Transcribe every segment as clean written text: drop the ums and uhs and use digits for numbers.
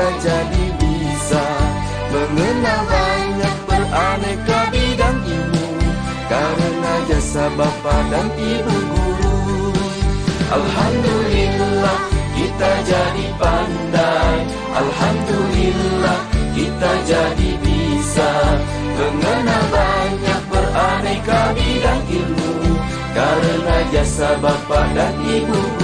kita jadi bisa mengenal banyak beraneka bidang ilmu karena jasa Bapa dan Ibu guru. Alhamdulillah kita jadi pandai, alhamdulillah kita jadi bisa mengenal banyak beraneka bidang ilmu karena jasa Bapa dan Ibu guru.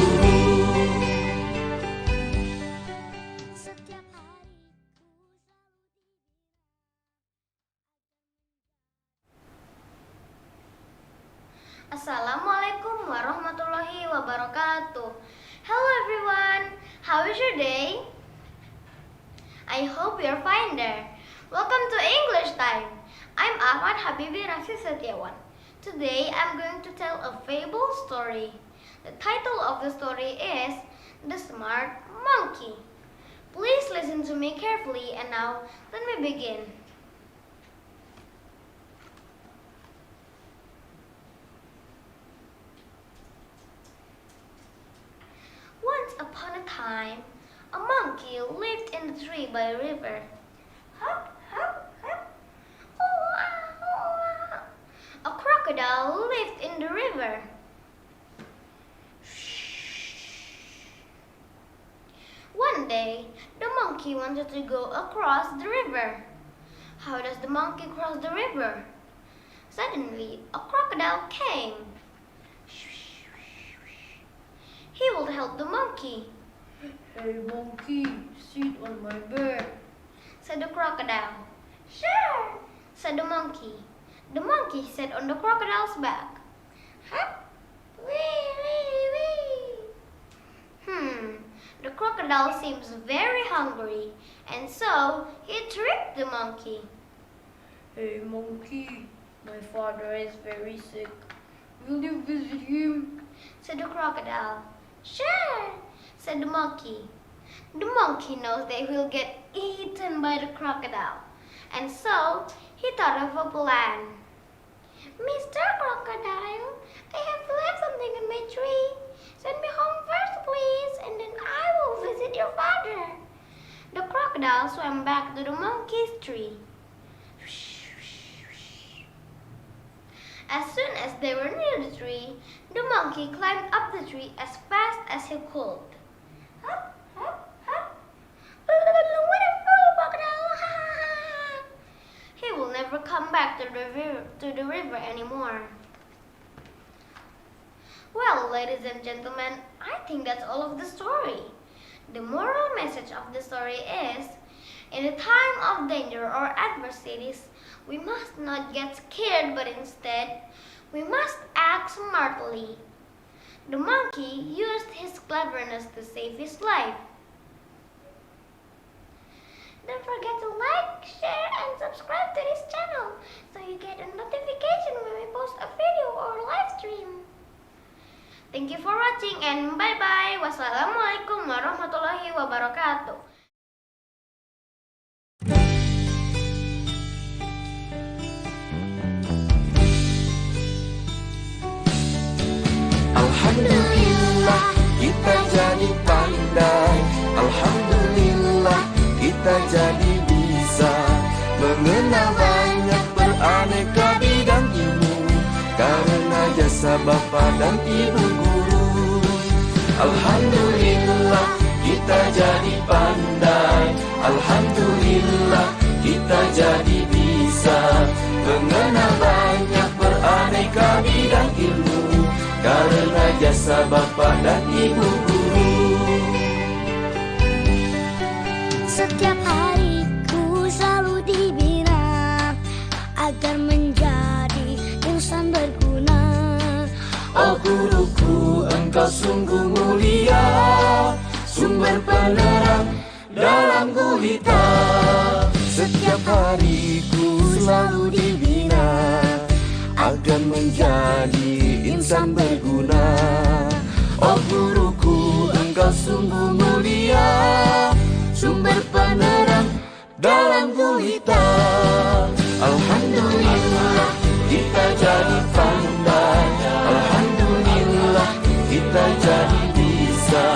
Assalamualaikum warahmatullahi wabarakatuh. Hello everyone, how is your day? I hope you're fine there. Welcome to English time. I'm Ahmad, Habibie, Rafif, Setiawan. Today I'm going to tell a fable story. The title of the story is The Smart Monkey. Please listen to me carefully, and now let me begin. Once upon a time, a monkey lived in a tree by a river. Hop, hop, hop. A crocodile lived in the river. One day, the monkey wanted to go across the river. How does the monkey cross the river? Suddenly, a crocodile came. He will help the monkey. Hey monkey, sit on my back, said the crocodile. Sure, said the monkey. The monkey sat on the crocodile's back. Hop, wee, wee, wee. The crocodile seems very hungry, and so he tricked the monkey. Hey monkey, my father is very sick. Will you visit him? Said the crocodile. Sure, said the monkey. The monkey knows they will get eaten by the crocodile, and so he thought of a plan. Mr. Crocodile, I have left something in my tree. Send me home first, please, and then I will visit your father. The crocodile swam back to the monkey's tree. As soon as they were near the tree, the monkey climbed up the tree as fast as he could. Hop, hop, hop. What a fool, crocodile! He will never come back to the river anymore. Well, ladies and gentlemen, I think that's all of the story. The moral message of the story is, in a time of danger or adversities, we must not get scared, but instead, we must act smartly. The monkey used his cleverness to save his life. Don't forget to like, share, and subscribe to this channel so you get a notification when we post a video or live stream. Thank you for watching and bye-bye. Wassalamualaikum warahmatullahi wabarakatuh. Alhamdulillah kita jadi pandai, alhamdulillah kita jadi bisa mengenal banyak beraneka bidang ilmu karena jasa Bapa dan Ibu guru. Alhamdulillah kita jadi pandai, alhamdulillah kita jadi bisa mengenal banyak beraneka bidang ilmu karena jasa Bapa dan Ibu guru. Setiap hariku selalu dibina agar menjadi insan berguna. Oh guruku, engkau sungguh mulia, sumber penerang dalam gulita. Setiap hariku selalu dibina agar menjadi insan berguna. Oh guruku, engkau sungguh mulia, sumber penerang dalam gulita. Alhamdulillah kita jadi pandai, alhamdulillah kita jadi bisa